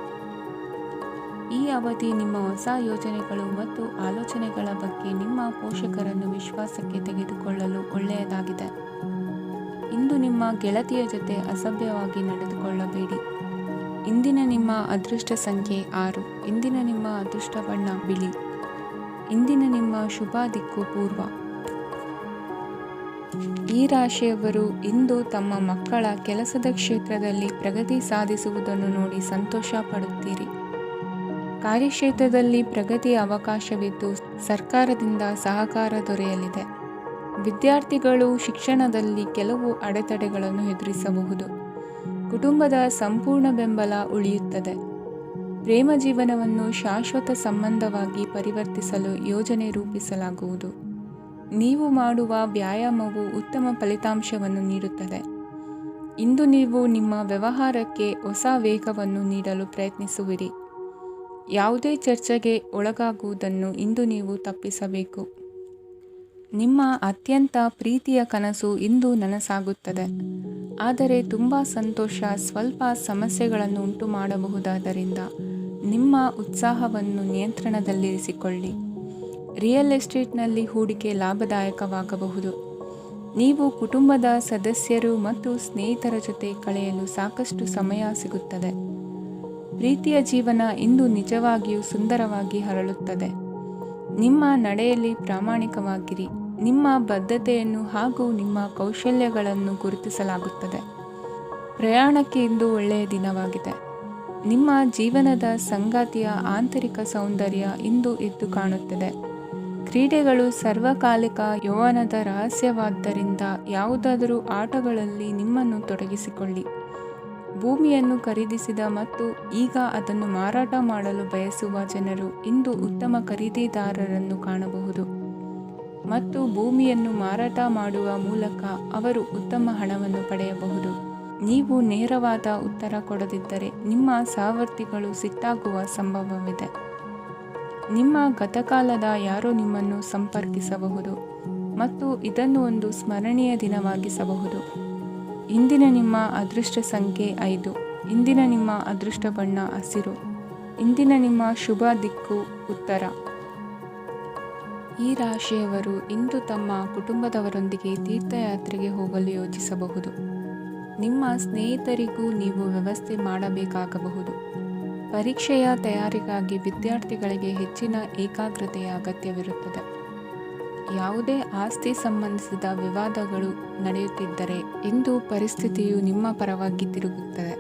ಈ ಅವಧಿ ನಿಮ್ಮ ಹೊಸ ಯೋಜನೆಗಳು ಮತ್ತು ಆಲೋಚನೆಗಳ ಬಗ್ಗೆ ನಿಮ್ಮ ಪೋಷಕರನ್ನು ವಿಶ್ವಾಸಕ್ಕೆ ತೆಗೆದುಕೊಳ್ಳಲು ಒಳ್ಳೆಯದಾಗಿದೆ. ಇಂದು ನಿಮ್ಮ ಗೆಳತಿಯ ಜೊತೆ ಅಸಭ್ಯವಾಗಿ ನಡೆದುಕೊಳ್ಳಬೇಡಿ. ಇಂದಿನ ನಿಮ್ಮ ಅದೃಷ್ಟ ಸಂಖ್ಯೆ 6. ಇಂದಿನ ನಿಮ್ಮ ಅದೃಷ್ಟ ಬಣ್ಣ ಬಿಳಿ. ಇಂದಿನ ನಿಮ್ಮ ಶುಭ ದಿಕ್ಕು ಪೂರ್ವ. ಈ ರಾಶಿಯವರು ಇಂದು ತಮ್ಮ ಮಕ್ಕಳ ಕೆಲಸದ ಕ್ಷೇತ್ರದಲ್ಲಿ ಪ್ರಗತಿ ಸಾಧಿಸುವುದನ್ನು ನೋಡಿ ಸಂತೋಷ ಪಡುತ್ತೀರಿ. ಕಾರ್ಯಕ್ಷೇತ್ರದಲ್ಲಿ ಪ್ರಗತಿಯ ಅವಕಾಶವಿದ್ದು ಸರ್ಕಾರದಿಂದ ಸಹಕಾರ ದೊರೆಯಲಿದೆ. ವಿದ್ಯಾರ್ಥಿಗಳು ಶಿಕ್ಷಣದಲ್ಲಿ ಕೆಲವು ಅಡೆತಡೆಗಳನ್ನು ಎದುರಿಸಬಹುದು. ಕುಟುಂಬದ ಸಂಪೂರ್ಣ ಬೆಂಬಲ ಉಳಿಯುತ್ತದೆ. ಪ್ರೇಮ ಜೀವನವನ್ನು ಶಾಶ್ವತ ಸಂಬಂಧವಾಗಿ ಪರಿವರ್ತಿಸಲು ಯೋಜನೆ ರೂಪಿಸಲಾಗುವುದು. ನೀವು ಮಾಡುವ ವ್ಯಾಯಾಮವು ಉತ್ತಮ ಫಲಿತಾಂಶವನ್ನು ನೀಡುತ್ತದೆ. ಇಂದು ನೀವು ನಿಮ್ಮ ವ್ಯವಹಾರಕ್ಕೆ ಹೊಸ ವೇಗವನ್ನು ನೀಡಲು ಪ್ರಯತ್ನಿಸುವಿರಿ. ಯಾವುದೇ ಚರ್ಚೆಗೆ ಒಳಗಾಗುವುದನ್ನು ಇಂದು ನೀವು ತಪ್ಪಿಸಬೇಕು. ನಿಮ್ಮ ಅತ್ಯಂತ ಪ್ರೀತಿಯ ಕನಸು ಇಂದು ನನಸಾಗುತ್ತದೆ. ಆದರೆ ತುಂಬ ಸಂತೋಷ ಸ್ವಲ್ಪ ಸಮಸ್ಯೆಗಳನ್ನು ಉಂಟು ಮಾಡಬಹುದಾದ್ದರಿಂದ ನಿಮ್ಮ ಉತ್ಸಾಹವನ್ನು ನಿಯಂತ್ರಣದಲ್ಲಿರಿಸಿಕೊಳ್ಳಿ. ರಿಯಲ್ ಎಸ್ಟೇಟ್ನಲ್ಲಿ ಹೂಡಿಕೆ ಲಾಭದಾಯಕವಾಗಬಹುದು. ನೀವು ಕುಟುಂಬದ ಸದಸ್ಯರು ಮತ್ತು ಸ್ನೇಹಿತರ ಜೊತೆ ಕಳೆಯಲು ಸಾಕಷ್ಟು ಸಮಯ ಸಿಗುತ್ತದೆ. ಪ್ರೀತಿಯ ಜೀವನ ಇಂದು ನಿಜವಾಗಿಯೂ ಸುಂದರವಾಗಿ ಹರಳುತ್ತದೆ. ನಿಮ್ಮ ನಡೆಯಲ್ಲಿ ಪ್ರಾಮಾಣಿಕವಾಗಿರಿ. ನಿಮ್ಮ ಬದ್ಧತೆಯನ್ನು ಹಾಗೂ ನಿಮ್ಮ ಕೌಶಲ್ಯಗಳನ್ನು ಗುರುತಿಸಲಾಗುತ್ತದೆ. ಪ್ರಯಾಣಕ್ಕೆ ಇಂದು ಒಳ್ಳೆಯ ದಿನವಾಗಿದೆ. ನಿಮ್ಮ ಜೀವನದ ಸಂಗಾತಿಯ ಆಂತರಿಕ ಸೌಂದರ್ಯ ಇಂದು ಎದ್ದು ಕಾಣುತ್ತದೆ. ಕ್ರೀಡೆಗಳು ಸರ್ವಕಾಲಿಕ ಯೌವನದ ರಹಸ್ಯವಾದ್ದರಿಂದ ಯಾವುದಾದರೂ ಆಟಗಳಲ್ಲಿ ನಿಮ್ಮನ್ನು ತೊಡಗಿಸಿಕೊಳ್ಳಿ. ಭೂಮಿಯನ್ನು ಖರೀದಿಸಿದ ಮತ್ತು ಈಗ ಅದನ್ನು ಮಾರಾಟ ಮಾಡಲು ಬಯಸುವ ಜನರು ಇಂದು ಉತ್ತಮ ಖರೀದಿದಾರರನ್ನು ಕಾಣಬಹುದು ಮತ್ತು ಭೂಮಿಯನ್ನು ಮಾರಾಟ ಮಾಡುವ ಮೂಲಕ ಅವರು ಉತ್ತಮ ಹಣವನ್ನು ಪಡೆಯಬಹುದು. ನೀವು ನೇರವಾದ ಉತ್ತರ ಕೊಡದಿದ್ದರೆ ನಿಮ್ಮ ಸಹವರ್ತಿಗಳು ಸಿಟ್ಟಾಗುವ ಸಂಭವವಿದೆ. ನಿಮ್ಮ ಗತಕಾಲದ ಯಾರೋ ನಿಮ್ಮನ್ನು ಸಂಪರ್ಕಿಸಬಹುದು ಮತ್ತು ಇದನ್ನು ಒಂದು ಸ್ಮರಣೀಯ ದಿನವಾಗಿಸಬಹುದು. ಇಂದಿನ ನಿಮ್ಮ ಅದೃಷ್ಟ ಸಂಖ್ಯೆ 5. ಇಂದಿನ ನಿಮ್ಮ ಅದೃಷ್ಟ ಬಣ್ಣ ಹಸಿರು. ಇಂದಿನ ನಿಮ್ಮ ಶುಭ ದಿಕ್ಕು ಉತ್ತರ. ಈ ರಾಶಿಯವರು ಇಂದು ತಮ್ಮ ಕುಟುಂಬದವರೊಂದಿಗೆ ತೀರ್ಥಯಾತ್ರೆಗೆ ಹೋಗಲು ಯೋಚಿಸಬಹುದು. ನಿಮ್ಮ ಸ್ನೇಹಿತರಿಗೂ ನೀವು ವ್ಯವಸ್ಥೆ ಮಾಡಬೇಕಾಗಬಹುದು. ಪರೀಕ್ಷೆಯ ತಯಾರಿಗಾಗಿ ವಿದ್ಯಾರ್ಥಿಗಳಿಗೆ ಹೆಚ್ಚಿನ ಏಕಾಗ್ರತೆಯ ಅಗತ್ಯವಿರುತ್ತದೆ. ಯಾವುದೇ ಆಸ್ತಿ ಸಂಬಂಧಿಸಿದ ವಿವಾದಗಳು ನಡೆಯುತ್ತಿದ್ದರೆ ಇಂದು ಪರಿಸ್ಥಿತಿಯು ನಿಮ್ಮ ಪರವಾಗಿ ತಿರುಗುತ್ತದೆ.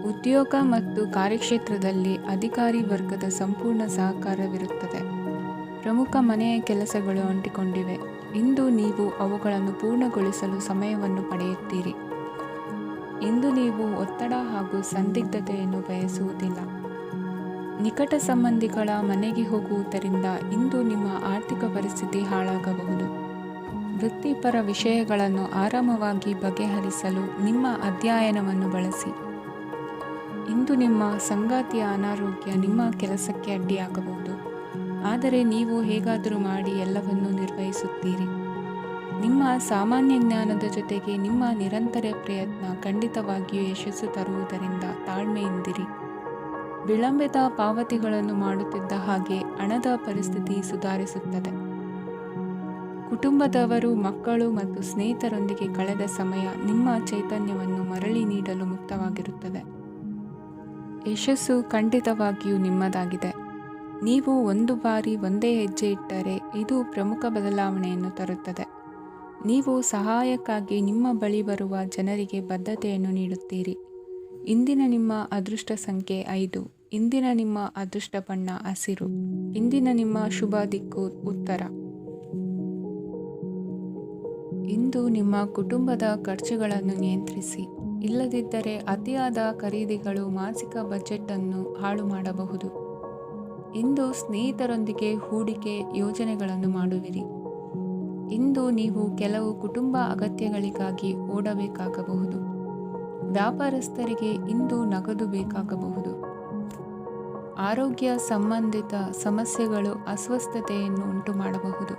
ಉದ್ಯೋಗ ಮತ್ತು ಕಾರ್ಯಕ್ಷೇತ್ರದಲ್ಲಿ ಅಧಿಕಾರಿ ವರ್ಗದ ಸಂಪೂರ್ಣ ಸಹಕಾರವಿರುತ್ತದೆ. ಪ್ರಮುಖ ಮನೆಯ ಕೆಲಸಗಳು ಅಂಟಿಕೊಂಡಿವೆ. ಇಂದು ನೀವು ಅವುಗಳನ್ನು ಪೂರ್ಣಗೊಳಿಸಲು ಸಮಯವನ್ನು ಪಡೆಯುತ್ತೀರಿ. ಇಂದು ನೀವು ಒತ್ತಡ ಹಾಗೂ ಸಂದಿಗ್ಧತೆಯನ್ನು ಬಯಸುವುದಿಲ್ಲ. ನಿಕಟ ಸಂಬಂಧಿಗಳ ಮನೆಗೆ ಹೋಗುವುದರಿಂದ ಇಂದು ನಿಮ್ಮ ಆರ್ಥಿಕ ಪರಿಸ್ಥಿತಿ ಹಾಳಾಗಬಹುದು. ವೃತ್ತಿಪರ ವಿಷಯಗಳನ್ನು ಆರಾಮವಾಗಿ ಬಗೆಹರಿಸಲು ನಿಮ್ಮ ಅಧ್ಯಯನವನ್ನು ಬಳಸಿ. ಇಂದು ನಿಮ್ಮ ಸಂಗಾತಿಯ ಅನಾರೋಗ್ಯ ನಿಮ್ಮ ಕೆಲಸಕ್ಕೆ ಅಡ್ಡಿಯಾಗಬಹುದು, ಆದರೆ ನೀವು ಹೇಗಾದರೂ ಮಾಡಿ ಎಲ್ಲವನ್ನೂ ನಿರ್ವಹಿಸುತ್ತೀರಿ. ನಿಮ್ಮ ಸಾಮಾನ್ಯ ಜ್ಞಾನದ ಜೊತೆಗೆ ನಿಮ್ಮ ನಿರಂತರ ಪ್ರಯತ್ನ ಖಂಡಿತವಾಗಿಯೂ ಯಶಸ್ಸು ತರುವುದರಿಂದ ತಾಳ್ಮೆಯಿಂದಿರಿ. ವಿಳಂಬಿತ ಪಾವತಿಗಳನ್ನು ಮಾಡುತ್ತಿದ್ದ ಹಾಗೆ ಹಣದ ಪರಿಸ್ಥಿತಿ ಸುಧಾರಿಸುತ್ತದೆ. ಕುಟುಂಬದವರು, ಮಕ್ಕಳು ಮತ್ತು ಸ್ನೇಹಿತರೊಂದಿಗೆ ಕಳೆದ ಸಮಯ ನಿಮ್ಮ ಚೈತನ್ಯವನ್ನು ಮರಳಿ ನೀಡಲು ಮುಕ್ತವಾಗಿರುತ್ತದೆ. ಯಶಸ್ಸು ಖಂಡಿತವಾಗಿಯೂ ನಿಮ್ಮದಾಗಿದೆ. ನೀವು ಒಂದು ಬಾರಿ ಒಂದೇ ಹೆಜ್ಜೆ ಇಟ್ಟರೆ ಇದು ಪ್ರಮುಖ ಬದಲಾವಣೆಯನ್ನು ತರುತ್ತದೆ. ನೀವು ಸಹಾಯಕ್ಕಾಗಿ ನಿಮ್ಮ ಬಳಿ ಬರುವ ಜನರಿಗೆ ಬದ್ಧತೆಯನ್ನು ನೀಡುತ್ತೀರಿ. ಇಂದಿನ ನಿಮ್ಮ ಅದೃಷ್ಟ ಸಂಖ್ಯೆ 5. ಇಂದಿನ ನಿಮ್ಮ ಅದೃಷ್ಟ ಬಣ್ಣ ಹಸಿರು. ಇಂದಿನ ನಿಮ್ಮ ಶುಭ ದಿಕ್ಕು ಉತ್ತರ. ಇಂದು ನಿಮ್ಮ ಕುಟುಂಬದ ಖರ್ಚುಗಳನ್ನು ನಿಯಂತ್ರಿಸಿ. ಇಲ್ಲದಿದ್ದರೆ ಅತಿಯಾದ ಖರೀದಿಗಳು ಮಾಸಿಕ ಬಜೆಟ್ ಅನ್ನು ಹಾಳು ಮಾಡಬಹುದು. ಇಂದು ಸ್ನೇಹಿತರೊಂದಿಗೆ ಹೂಡಿಕೆ ಯೋಜನೆಗಳನ್ನು ಮಾಡುವಿರಿ. ಇಂದು ನೀವು ಕೆಲವು ಕುಟುಂಬ ಅಗತ್ಯಗಳಿಗಾಗಿ ಓಡಬೇಕಾಗಬಹುದು. ವ್ಯಾಪಾರಸ್ಥರಿಗೆ ಇಂದು ನಗದು ಬೇಕಾಗಬಹುದು. ಆರೋಗ್ಯ ಸಂಬಂಧಿತ ಸಮಸ್ಯೆಗಳು ಅಸ್ವಸ್ಥತೆಯನ್ನು ಉಂಟುಮಾಡಬಹುದು.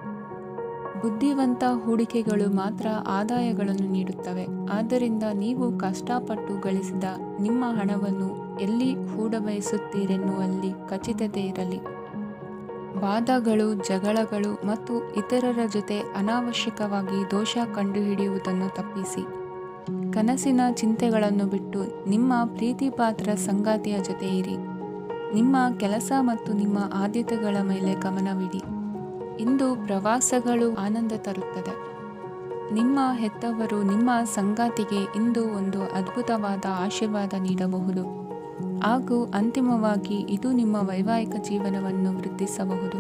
ಬುದ್ಧಿವಂತ ಹೂಡಿಕೆಗಳು ಮಾತ್ರ ಆದಾಯಗಳನ್ನು ನೀಡುತ್ತವೆ. ಆದ್ದರಿಂದ ನೀವು ಕಷ್ಟಪಟ್ಟು ಗಳಿಸಿದ ನಿಮ್ಮ ಹಣವನ್ನು ಎಲ್ಲಿ ಹೂಡಬಯಸುತ್ತೀರೆನ್ನುವಲ್ಲಿ ಖಚಿತತೆ ಇರಲಿ. ವಾದಗಳು, ಜಗಳಗಳು ಮತ್ತು ಇತರರ ಜೊತೆ ಅನಾವಶ್ಯಕವಾಗಿ ದೋಷ ಕಂಡುಹಿಡಿಯುವುದನ್ನು ತಪ್ಪಿಸಿ. ಕನಸಿನ ಚಿಂತೆಗಳನ್ನು ಬಿಟ್ಟು ನಿಮ್ಮ ಪ್ರೀತಿಪಾತ್ರ ಸಂಗಾತಿಯ ಜೊತೆ ಇರಿ. ನಿಮ್ಮ ಕೆಲಸ ಮತ್ತು ನಿಮ್ಮ ಆದ್ಯತೆಗಳ ಮೇಲೆ ಗಮನವಿಡಿ. ಇಂದು ಪ್ರವಾಸಗಳು ಆನಂದ ತರುತ್ತದೆ. ನಿಮ್ಮ ಹೆತ್ತವರು ನಿಮ್ಮ ಸಂಗಾತಿಗೆ ಇಂದು ಒಂದು ಅದ್ಭುತವಾದ ಆಶೀರ್ವಾದ ನೀಡಬಹುದು. ಹಾಗೂ ಅಂತಿಮವಾಗಿ ಇದು ನಿಮ್ಮ ವೈವಾಹಿಕ ಜೀವನವನ್ನು ವೃದ್ಧಿಸಬಹುದು.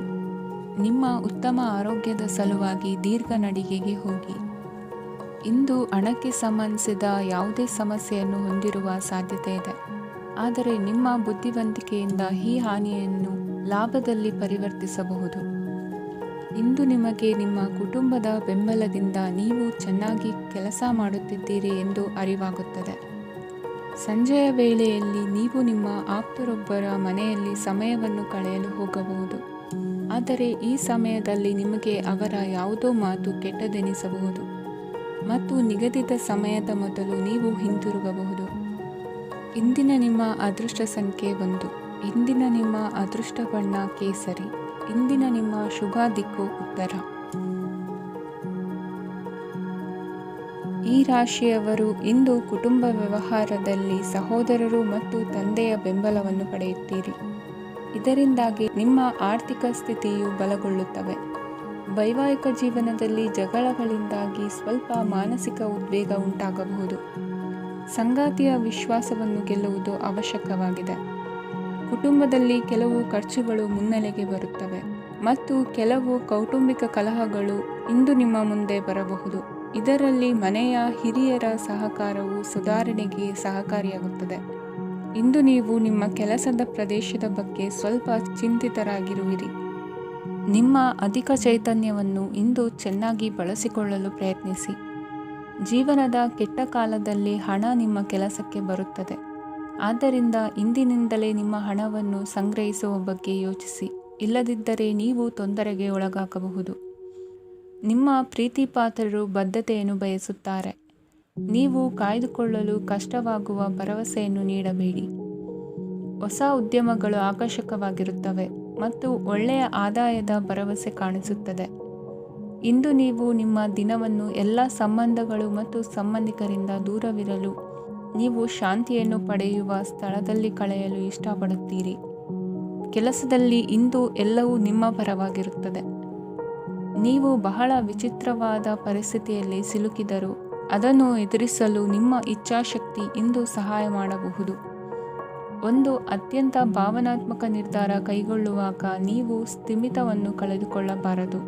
ನಿಮ್ಮ ಉತ್ತಮ ಆರೋಗ್ಯದ ಸಲುವಾಗಿ ದೀರ್ಘ ನಡಿಗೆಗೆ ಹೋಗಿ. ಇಂದು ಹಣಕ್ಕೆ ಸಂಬಂಧಿಸಿದ ಯಾವುದೇ ಸಮಸ್ಯೆಯನ್ನು ಹೊಂದಿರುವ ಸಾಧ್ಯತೆ ಇದೆ, ಆದರೆ ನಿಮ್ಮ ಬುದ್ಧಿವಂತಿಕೆಯಿಂದ ಈ ಹಾನಿಯನ್ನು ಲಾಭದಲ್ಲಿ ಪರಿವರ್ತಿಸಬಹುದು. ಇಂದು ನಿಮಗೆ ನಿಮ್ಮ ಕುಟುಂಬದ ಬೆಂಬಲದಿಂದ ನೀವು ಚೆನ್ನಾಗಿ ಕೆಲಸ ಮಾಡುತ್ತಿದ್ದೀರಿ ಎಂದು ಅರಿವಾಗುತ್ತದೆ. ಸಂಜೆಯ ವೇಳೆಯಲ್ಲಿ ನೀವು ನಿಮ್ಮ ಆಪ್ತರೊಬ್ಬರ ಮನೆಯಲ್ಲಿ ಸಮಯವನ್ನು ಕಳೆಯಲು ಹೋಗಬಹುದು, ಆದರೆ ಈ ಸಮಯದಲ್ಲಿ ನಿಮಗೆ ಅವರ ಯಾವುದೋ ಮಾತು ಕೆಟ್ಟದೆನಿಸಬಹುದು ಮತ್ತು ನಿಗದಿತ ಸಮಯದ ಮೊದಲು ನೀವು ಹಿಂತಿರುಗಬಹುದು. ಇಂದಿನ ನಿಮ್ಮ ಅದೃಷ್ಟ ಸಂಖ್ಯೆ 1. ಇಂದಿನ ನಿಮ್ಮ ಅದೃಷ್ಟ ಬಣ್ಣ ಕೇಸರಿ. ಇಂದಿನ ನಿಮ್ಮ ಶುಭ ದಿಕ್ಕು ಉತ್ತರ. ಈ ರಾಶಿಯವರು ಇಂದು ಕುಟುಂಬ ವ್ಯವಹಾರದಲ್ಲಿ ಸಹೋದರರು ಮತ್ತು ತಂದೆಯ ಬೆಂಬಲವನ್ನು ಪಡೆಯುತ್ತೀರಿ. ಇದರಿಂದಾಗಿ ನಿಮ್ಮ ಆರ್ಥಿಕ ಸ್ಥಿತಿಯು ಬಲಗೊಳ್ಳುತ್ತವೆ. ವೈವಾಹಿಕ ಜೀವನದಲ್ಲಿ ಜಗಳಗಳಿಂದಾಗಿ ಸ್ವಲ್ಪ ಮಾನಸಿಕ ಉದ್ವೇಗ ಉಂಟಾಗಬಹುದು. ಸಂಗಾತಿಯ ವಿಶ್ವಾಸವನ್ನು ಗೆಲ್ಲುವುದು ಅವಶ್ಯಕವಾಗಿದೆ. ಕುಟುಂಬದಲ್ಲಿ ಕೆಲವು ಖರ್ಚುಗಳು ಮುನ್ನೆಲೆಗೆ ಬರುತ್ತವೆ ಮತ್ತು ಕೆಲವು ಕೌಟುಂಬಿಕ ಕಲಹಗಳು ಇಂದು ನಿಮ್ಮ ಮುಂದೆ ಬರಬಹುದು. ಇದರಲ್ಲಿ ಮನೆಯ ಹಿರಿಯರ ಸಹಕಾರವು ಸುಧಾರಣೆಗೆ ಸಹಕಾರಿಯಾಗುತ್ತದೆ. ಇಂದು ನೀವು ನಿಮ್ಮ ಕೆಲಸದ ಪ್ರದೇಶದ ಬಗ್ಗೆ ಸ್ವಲ್ಪ ಚಿಂತಿತರಾಗಿರುವಿರಿ. ನಿಮ್ಮ ಅಧಿಕ ಚೈತನ್ಯವನ್ನು ಇಂದು ಚೆನ್ನಾಗಿ ಬಳಸಿಕೊಳ್ಳಲು ಪ್ರಯತ್ನಿಸಿ. ಜೀವನದ ಕೆಟ್ಟ ಕಾಲದಲ್ಲಿ ಹಣ ನಿಮ್ಮ ಕೆಲಸಕ್ಕೆ ಬರುತ್ತದೆ. ಆದ್ದರಿಂದ ಇಂದಿನಿಂದಲೇ ನಿಮ್ಮ ಹಣವನ್ನು ಸಂಗ್ರಹಿಸುವ ಬಗ್ಗೆ ಯೋಚಿಸಿ, ಇಲ್ಲದಿದ್ದರೆ ನೀವು ತೊಂದರೆಗೆ ಒಳಗಾಗಬಹುದು. ನಿಮ್ಮ ಪ್ರೀತಿಪಾತ್ರರು ಬದ್ಧತೆಯನ್ನು ಬಯಸುತ್ತಾರೆ. ನೀವು ಕಾಯ್ದುಕೊಳ್ಳಲು ಕಷ್ಟವಾಗುವ ಭರವಸೆಯನ್ನು ನೀಡಬೇಡಿ. ಹೊಸ ಉದ್ಯಮಗಳು ಆಕರ್ಷಕವಾಗಿರುತ್ತವೆ ಮತ್ತು ಒಳ್ಳೆಯ ಆದಾಯದ ಭರವಸೆ ಕಾಣಿಸುತ್ತದೆ. ಇಂದು ನೀವು ನಿಮ್ಮ ದಿನವನ್ನು ಎಲ್ಲ ಸಂಬಂಧಗಳು ಮತ್ತು ಸಂಬಂಧಿಕರಿಂದ ದೂರವಿರಲು ನೀವು ಶಾಂತಿಯನ್ನು ಪಡೆಯುವ ಸ್ಥಳದಲ್ಲಿ ಕಳೆಯಲು ಇಷ್ಟಪಡುತ್ತೀರಿ. ಕೆಲಸದಲ್ಲಿ ಇಂದು ಎಲ್ಲವೂ ನಿಮ್ಮ ಪರವಾಗಿರುತ್ತದೆ. ನೀವು ಬಹಳ ವಿಚಿತ್ರವಾದ ಪರಿಸ್ಥಿತಿಯಲ್ಲಿ ಸಿಲುಕಿದರೂ ಅದನ್ನು ಎದುರಿಸಲು ನಿಮ್ಮ ಇಚ್ಛಾಶಕ್ತಿ ಇಂದು ಸಹಾಯ ಮಾಡಬಹುದು. ಒಂದು ಅತ್ಯಂತ ಭಾವನಾತ್ಮಕ ನಿರ್ಧಾರ ಕೈಗೊಳ್ಳುವಾಗ ನೀವು ಸ್ಥಿಮಿತವನ್ನು ಕಳೆದುಕೊಳ್ಳಬಾರದು.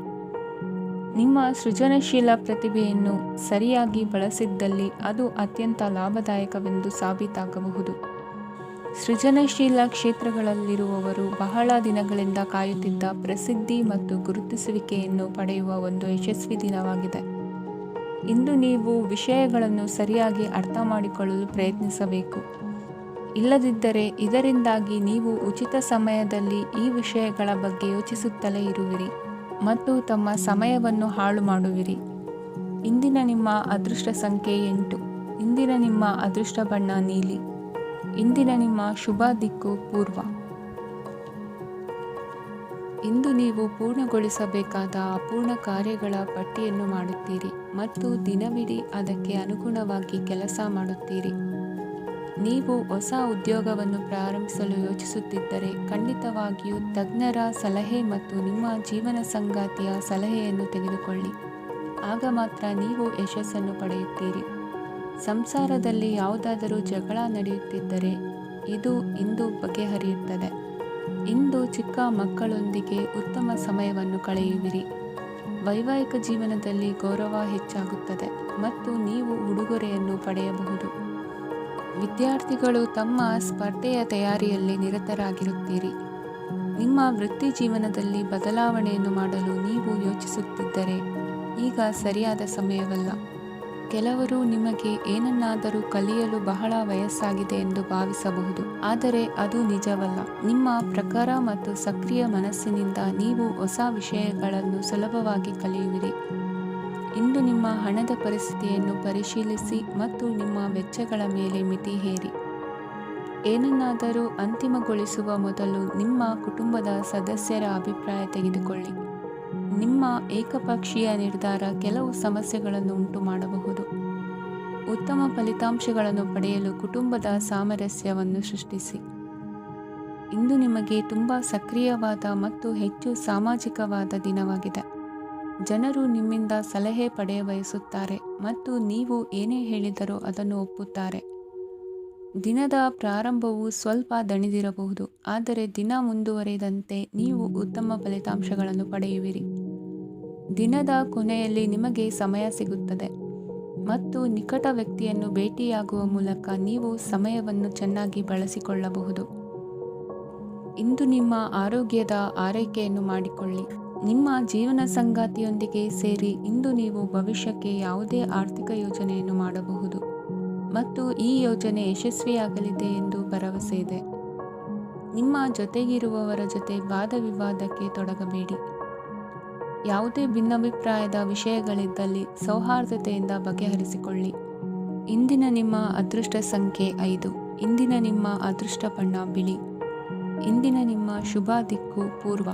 ನಿಮ್ಮ ಸೃಜನಶೀಲ ಪ್ರತಿಭೆಯನ್ನು ಸರಿಯಾಗಿ ಬಳಸಿದ್ದಲ್ಲಿ ಅದು ಅತ್ಯಂತ ಲಾಭದಾಯಕವೆಂದು ಸಾಬೀತಾಗಬಹುದು. ಸೃಜನಶೀಲ ಕ್ಷೇತ್ರಗಳಲ್ಲಿರುವವರು ಬಹಳ ದಿನಗಳಿಂದ ಕಾಯುತ್ತಿದ್ದ ಪ್ರಸಿದ್ಧಿ ಮತ್ತು ಗುರುತಿಸುವಿಕೆಯನ್ನು ಪಡೆಯುವ ಒಂದು ಯಶಸ್ವಿ ದಿನವಾಗಿದೆ. ಇಂದು ನೀವು ವಿಷಯಗಳನ್ನು ಸರಿಯಾಗಿ ಅರ್ಥ ಮಾಡಿಕೊಳ್ಳಲು ಪ್ರಯತ್ನಿಸಬೇಕು. ಇಲ್ಲದಿದ್ದರೆ ಇದರಿಂದಾಗಿ ನೀವು ಉಚಿತ ಸಮಯದಲ್ಲಿ ಈ ವಿಷಯಗಳ ಬಗ್ಗೆ ಯೋಚಿಸುತ್ತಲೇ ಇರುವಿರಿ ಮತ್ತು ತಮ್ಮ ಸಮಯವನ್ನು ಹಾಳು ಮಾಡುವಿರಿ. ಇಂದಿನ ನಿಮ್ಮ ಅದೃಷ್ಟ ಸಂಖ್ಯೆ 8. ಇಂದಿನ ನಿಮ್ಮ ಅದೃಷ್ಟ ಬಣ್ಣ ನೀಲಿ. ಇಂದಿನ ನಿಮ್ಮ ಶುಭ ದಿಕ್ಕು ಪೂರ್ವ. ಇಂದು ನೀವು ಪೂರ್ಣಗೊಳಿಸಬೇಕಾದ ಅಪೂರ್ಣ ಕಾರ್ಯಗಳ ಪಟ್ಟಿಯನ್ನು ಮಾಡುತ್ತೀರಿ ಮತ್ತು ದಿನವಿಡೀ ಅದಕ್ಕೆ ಅನುಗುಣವಾಗಿ ಕೆಲಸ ಮಾಡುತ್ತೀರಿ. ನೀವು ಹೊಸ ಉದ್ಯೋಗವನ್ನು ಪ್ರಾರಂಭಿಸಲು ಯೋಚಿಸುತ್ತಿದ್ದರೆ ಖಂಡಿತವಾಗಿಯೂ ತಜ್ಞರ ಸಲಹೆ ಮತ್ತು ನಿಮ್ಮ ಜೀವನ ಸಂಗಾತಿಯ ಸಲಹೆಯನ್ನು ತೆಗೆದುಕೊಳ್ಳಿ. ಆಗ ಮಾತ್ರ ನೀವು ಯಶಸ್ಸನ್ನು ಪಡೆಯುತ್ತೀರಿ. ಸಂಸಾರದಲ್ಲಿ ಯಾವುದಾದರೂ ಜಗಳ ನಡೆಯುತ್ತಿದ್ದರೆ ಇದು ಇಂದು ಬಗೆಹರಿಯುತ್ತದೆ. ಇಂದು ಚಿಕ್ಕ ಮಕ್ಕಳೊಂದಿಗೆ ಉತ್ತಮ ಸಮಯವನ್ನು ಕಳೆಯುವಿರಿ. ವೈವಾಹಿಕ ಜೀವನದಲ್ಲಿ ಗೌರವ ಹೆಚ್ಚಾಗುತ್ತದೆ ಮತ್ತು ನೀವು ಉಡುಗೊರೆಯನ್ನು ಪಡೆಯಬಹುದು. ವಿದ್ಯಾರ್ಥಿಗಳು ತಮ್ಮ ಸ್ಪರ್ಧೆಯ ತಯಾರಿಯಲ್ಲಿ ನಿರತರಾಗಿರುತ್ತೀರಿ. ನಿಮ್ಮ ವೃತ್ತಿ ಜೀವನದಲ್ಲಿ ಬದಲಾವಣೆಯನ್ನು ಮಾಡಲು ನೀವು ಯೋಚಿಸುತ್ತಿದ್ದರೆ ಈಗ ಸರಿಯಾದ ಸಮಯವಲ್ಲ. ಕೆಲವರು ನಿಮಗೆ ಏನನ್ನಾದರೂ ಕಲಿಯಲು ಬಹಳ ವಯಸ್ಸಾಗಿದೆ ಎಂದು ಭಾವಿಸಬಹುದು, ಆದರೆ ಅದು ನಿಜವಲ್ಲ. ನಿಮ್ಮ ಪ್ರಖರ ಮತ್ತು ಸಕ್ರಿಯ ಮನಸ್ಸಿನಿಂದ ನೀವು ಹೊಸ ವಿಷಯಗಳನ್ನು ಸುಲಭವಾಗಿ ಕಲಿಯುವಿರಿ. ಇಂದು ನಿಮ್ಮ ಹಣದ ಪರಿಸ್ಥಿತಿಯನ್ನು ಪರಿಶೀಲಿಸಿ ಮತ್ತು ನಿಮ್ಮ ವೆಚ್ಚಗಳ ಮೇಲೆ ಮಿತಿ ಹೇರಿ. ಏನನ್ನಾದರೂ ಅಂತಿಮಗೊಳಿಸುವ ಮೊದಲು ನಿಮ್ಮ ಕುಟುಂಬದ ಸದಸ್ಯರ ಅಭಿಪ್ರಾಯ ತೆಗೆದುಕೊಳ್ಳಿ. ನಿಮ್ಮ ಏಕಪಕ್ಷೀಯ ನಿರ್ಧಾರ ಕೆಲವು ಸಮಸ್ಯೆಗಳನ್ನು ಉಂಟು ಮಾಡಬಹುದು. ಉತ್ತಮ ಫಲಿತಾಂಶಗಳನ್ನು ಪಡೆಯಲು ಕುಟುಂಬದ ಸಾಮರಸ್ಯವನ್ನು ಸೃಷ್ಟಿಸಿ. ಇಂದು ನಿಮಗೆ ತುಂಬ ಸಕ್ರಿಯವಾದ ಮತ್ತು ಹೆಚ್ಚು ಸಾಮಾಜಿಕವಾದ ದಿನವಾಗಿದೆ. ಜನರು ನಿಮ್ಮಿಂದ ಸಲಹೆ ಪಡೆಯ ಬಯಸುತ್ತಾರೆ ಮತ್ತು ನೀವು ಏನೇ ಹೇಳಿದರೂ ಅದನ್ನು ಒಪ್ಪುತ್ತಾರೆ. ದಿನದ ಪ್ರಾರಂಭವು ಸ್ವಲ್ಪ ದಣಿದಿರಬಹುದು, ಆದರೆ ದಿನ ಮುಂದುವರಿದಂತೆ ನೀವು ಉತ್ತಮ ಫಲಿತಾಂಶಗಳನ್ನು ಪಡೆಯುವಿರಿ. ದಿನದ ಕೊನೆಯಲ್ಲಿ ನಿಮಗೆ ಸಮಯ ಸಿಗುತ್ತದೆ ಮತ್ತು ನಿಕಟ ವ್ಯಕ್ತಿಯನ್ನು ಭೇಟಿಯಾಗುವ ಮೂಲಕ ನೀವು ಸಮಯವನ್ನು ಚೆನ್ನಾಗಿ ಬಳಸಿಕೊಳ್ಳಬಹುದು. ಇಂದು ನಿಮ್ಮ ಆರೋಗ್ಯದ ಆರೈಕೆಯನ್ನು ಮಾಡಿಕೊಳ್ಳಿ. ನಿಮ್ಮ ಜೀವನ ಸಂಗಾತಿಯೊಂದಿಗೆ ಸೇರಿ ಇಂದು ನೀವು ಭವಿಷ್ಯಕ್ಕೆ ಯಾವುದೇ ಆರ್ಥಿಕ ಯೋಜನೆಯನ್ನು ಮಾಡಬಹುದು ಮತ್ತು ಈ ಯೋಜನೆ ಯಶಸ್ವಿಯಾಗಲಿದೆ ಎಂದು ಭರವಸೆ ಇದೆ. ನಿಮ್ಮ ಜೊತೆಗಿರುವವರ ಜೊತೆ ವಾದವಿವಾದಕ್ಕೆ ತೊಡಗಬೇಡಿ. ಯಾವುದೇ ಭಿನ್ನಾಭಿಪ್ರಾಯದ ವಿಷಯಗಳಿದ್ದಲ್ಲಿ ಸೌಹಾರ್ದತೆಯಿಂದ ಬಗೆಹರಿಸಿಕೊಳ್ಳಿ. ಇಂದಿನ ನಿಮ್ಮ ಅದೃಷ್ಟ ಸಂಖ್ಯೆ 5. ಇಂದಿನ ನಿಮ್ಮ ಅದೃಷ್ಟ ಬಣ್ಣ ಬಿಳಿ. ಇಂದಿನ ನಿಮ್ಮ ಶುಭ ದಿಕ್ಕು ಪೂರ್ವ.